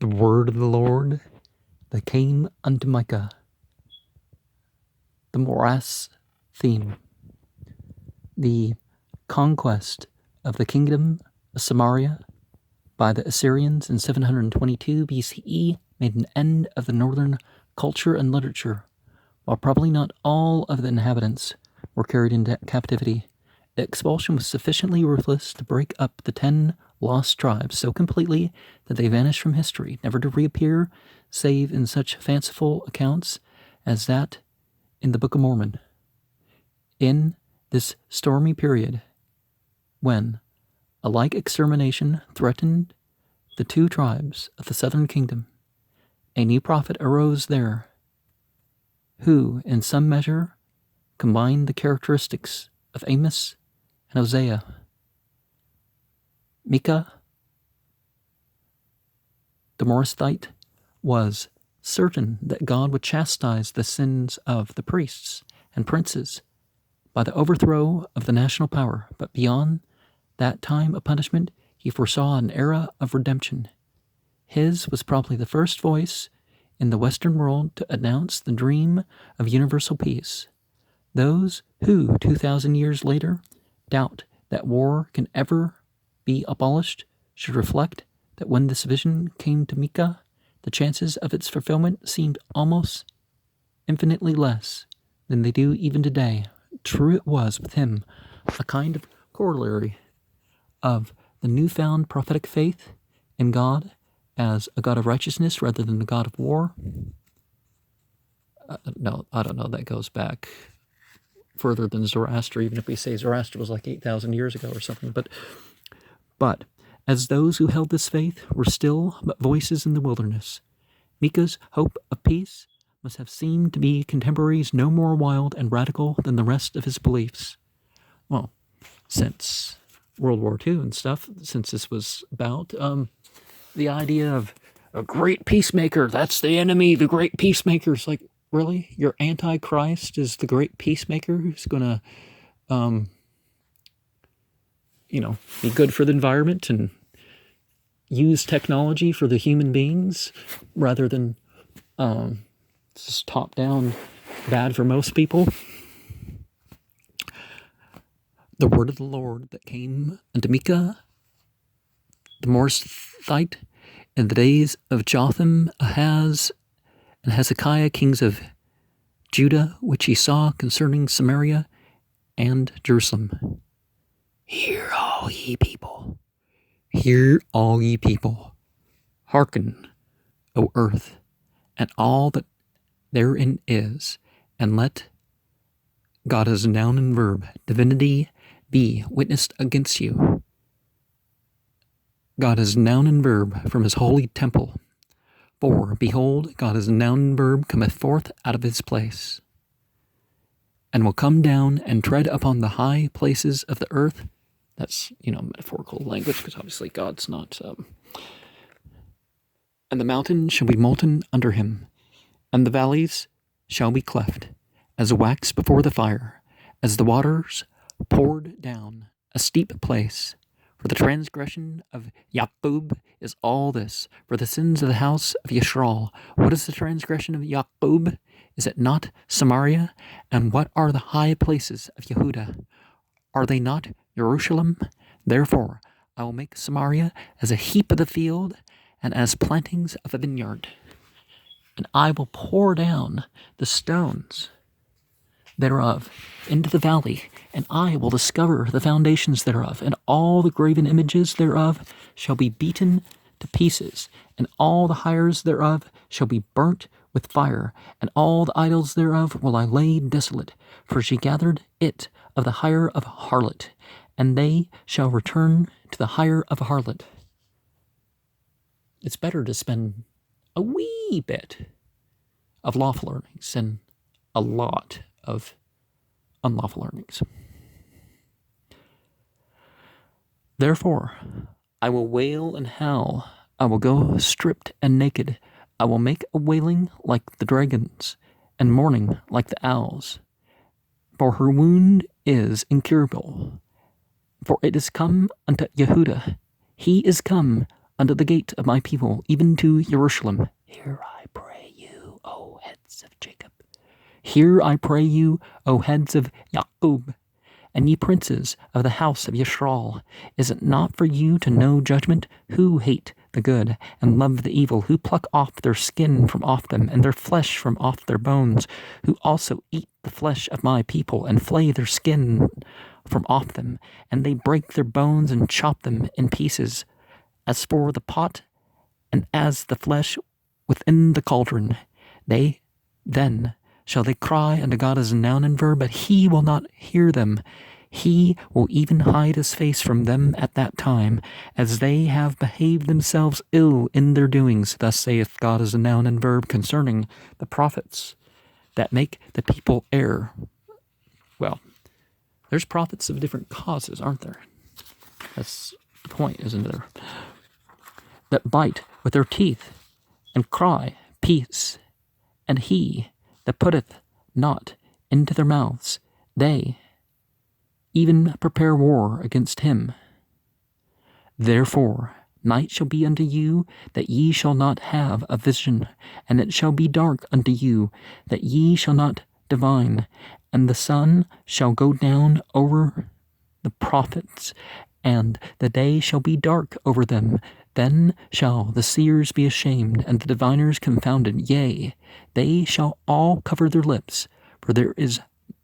The word of the Lord that came unto Micah. The morass theme. The conquest of the kingdom of Samaria by the Assyrians in 722 BCE made an end of the northern culture and literature. While probably not all of the inhabitants were carried into captivity, the expulsion was sufficiently ruthless to break up the 10 lost tribes so completely that they vanished from history, never to reappear save in such fanciful accounts as that in the Book of Mormon. In this stormy period, when a like extermination threatened the 2 tribes of the southern kingdom, a new prophet arose there, who, in some measure, combined the characteristics of Amos and Hosea. Micah the Morashite was certain that God would chastise the sins of the priests and princes by the overthrow of the national power, but beyond that time of punishment, he foresaw an era of redemption. His was probably the first voice in the Western world to announce the dream of universal peace. Those who, 2,000 years later, doubt that war can ever be abolished should reflect that when this vision came to Micah, the chances of its fulfillment seemed almost infinitely less than they do even today. True it was with him, a kind of corollary of the newfound prophetic faith in God as a God of righteousness rather than the God of war. No, I don't know, that goes back further than Zoroaster, even if we say Zoroaster was like 8,000 years ago or something. But as those who held this faith were still but voices in the wilderness, Micah's hope of peace must have seemed to be contemporaries no more wild and radical than the rest of his beliefs. Well, since World War II and stuff, since this was about the idea of a great peacemaker, that's the enemy, the great peacemaker. It's like, really? Your Antichrist is the great peacemaker who's going to, be good for the environment and use technology for the human beings rather than just top down bad for most people. The word of the Lord that came unto Micah the Morashite in the days of Jotham, Ahaz, and Hezekiah, kings of Judah, which he saw concerning Samaria and Jerusalem. Hear all ye people, hear all ye people, hearken, O earth, and all that therein is, and let God as a noun and verb, divinity, be witnessed against you. God as noun and verb from his holy temple. For, behold, God as noun and verb cometh forth out of his place, and will come down and tread upon the high places of the earth. That's, metaphorical language, because obviously God's not. And the mountain shall be molten under him, and the valleys shall be cleft, as wax before the fire, as the waters poured down a steep place. For the transgression of Jacob is all this, for the sins of the house of Yisrael. What is the transgression of Jacob? Is it not Samaria? And what are the high places of Yehuda? Are they not Jerusalem? Therefore I will make Samaria as a heap of the field, and as plantings of a vineyard. And I will pour down the stones thereof into the valley, and I will discover the foundations thereof, and all the graven images thereof shall be beaten to pieces, and all the hires thereof shall be burnt with fire, and all the idols thereof will I lay desolate, for she gathered it of the hire of a harlot, and they shall return to the hire of a harlot. It's better to spend a wee bit of lawful earnings than a lot of unlawful earnings. Therefore, I will wail and howl. I will go stripped and naked. I will make a wailing like the dragons, and mourning like the owls. For her wound is incurable. For it is come unto Yehuda. He is come unto the gate of my people, even to Jerusalem. Hear, I pray you, O heads of Jacob. Hear, I pray you, O heads of Jacob, and ye princes of the house of Yisrael. Is it not for you to know judgment, who hate the good and love the evil, who pluck off their skin from off them, and their flesh from off their bones, who also eat the flesh of my people, and flay their skin from off them, and they break their bones and chop them in pieces, as for the pot and as the flesh within the cauldron. Then shall they cry unto God as a noun and verb, but he will not hear them. He will even hide his face from them at that time, as they have behaved themselves ill in their doings. Thus saith God as a noun and verb concerning the prophets that make the people err. Well, there's prophets of different causes, aren't there? That's the point, isn't there? That bite with their teeth and cry, peace, and he that putteth not into their mouths, they even prepare war against him. Therefore night shall be unto you, that ye shall not have a vision, and it shall be dark unto you, that ye shall not divine, and the sun shall go down over the prophets, and the day shall be dark over them. Then shall the seers be ashamed, and the diviners confounded. Yea, they shall all cover their lips, for there is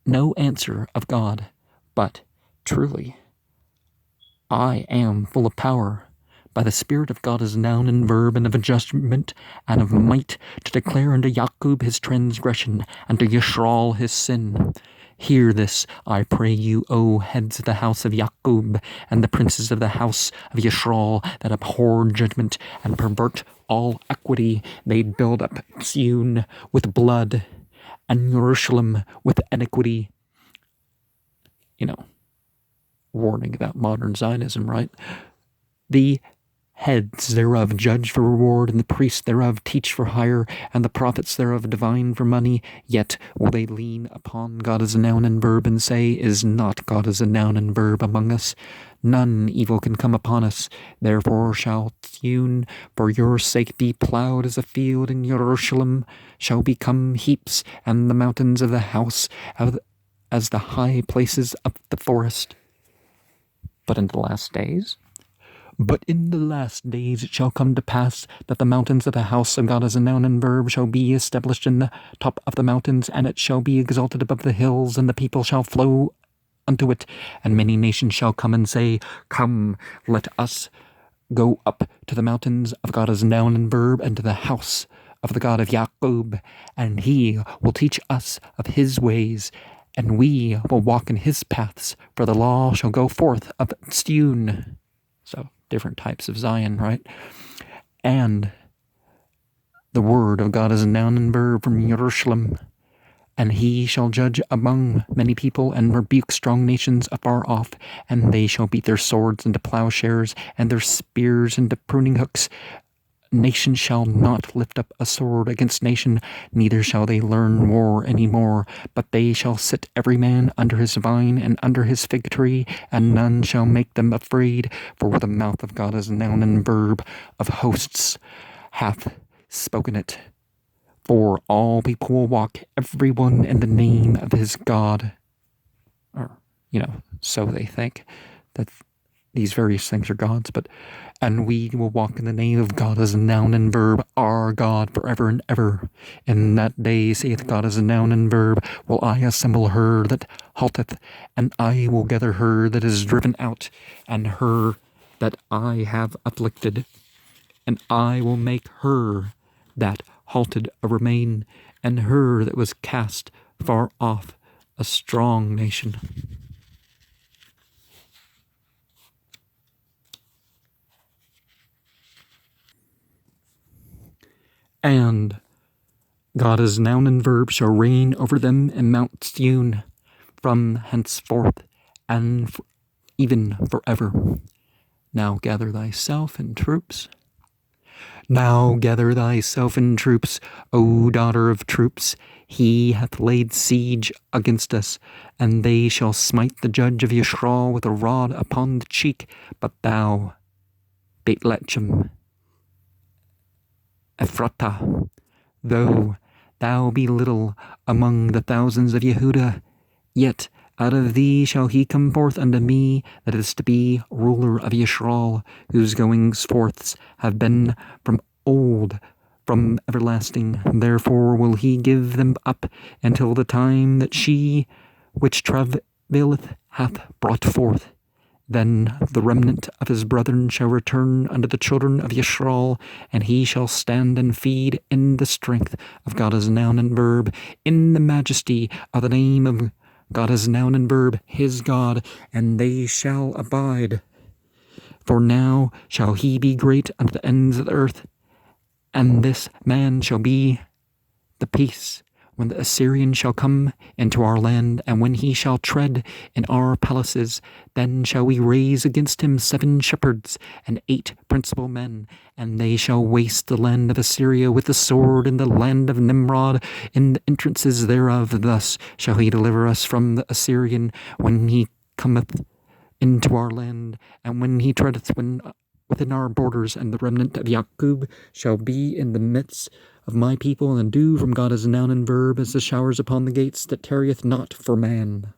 no answer of God. But truly, I am full of power, by the Spirit of God as noun and verb, and of adjustment, and of might, to declare unto Jacob his transgression, and to Yisrael his sin. Hear this, I pray you, O heads of the house of Jacob, and the princes of the house of Yisrael, that abhor judgment, and pervert all equity. They build up Zion with blood, and Jerusalem with iniquity. Warning about modern Zionism, right? The heads thereof judge for reward, and the priests thereof teach for hire, and the prophets thereof divine for money. Yet will they lean upon God as a noun and verb, and say, Is not God as a noun and verb among us? None evil can come upon us. Therefore shall Zion for your sake be plowed as a field, and Jerusalem shall become heaps, and the mountains of the house as the high places of the forest. But in the last days it shall come to pass that the mountains of the house of God as a noun and verb shall be established in the top of the mountains, and it shall be exalted above the hills, and the people shall flow unto it, and many nations shall come and say, Come, let us go up to the mountains of God as a noun and verb, and to the house of the God of Jacob, and he will teach us of his ways, and we will walk in his paths, for the law shall go forth of Zion. So, different types of Zion, right? And the word of God is a noun and verb from Jerusalem. And he shall judge among many people, and rebuke strong nations afar off. And they shall beat their swords into plowshares, and their spears into pruning hooks. Nation shall not lift up a sword against nation, neither shall they learn war any more, but they shall sit every man under his vine and under his fig tree, and none shall make them afraid, for the mouth of God is a noun and verb of hosts hath spoken it. For all people will walk, every one in the name of his God. Or, so they think that these various things are gods, and we will walk in the name of God as a noun and verb, our God, forever and ever. In that day, saith God as a noun and verb, will I assemble her that halteth, and I will gather her that is driven out, and her that I have afflicted, and I will make her that halted a remain, and her that was cast far off a strong nation. And God as noun and verb shall reign over them in Mount Zion from henceforth and even forever. Now gather thyself in troops. Now gather thyself in troops, O daughter of troops. He hath laid siege against us, and they shall smite the judge of Yisrael with a rod upon the cheek. But thou, Beit Lechem, Ephratah, though thou be little among the thousands of Yehudah, yet out of thee shall he come forth unto me, that is to be ruler of Yisrael, whose goings forths have been from old, from everlasting. Therefore will he give them up until the time that she which travaileth hath brought forth. Then the remnant of his brethren shall return unto the children of Yisrael, and he shall stand and feed in the strength of God as noun and verb, in the majesty of the name of God as noun and verb, his God, and they shall abide. For now shall he be great unto the ends of the earth, and this man shall be the peace. When the Assyrian shall come into our land, and when he shall tread in our palaces, then shall we raise against him 7 shepherds and 8 principal men, and they shall waste the land of Assyria with the sword, and the land of Nimrod in the entrances thereof. Thus shall he deliver us from the Assyrian when he cometh into our land, and when he treadeth within our borders, and the remnant of Jacob shall be in the midst of my people, and dew from God as noun and verb, as the showers upon the gates, that tarrieth not for man.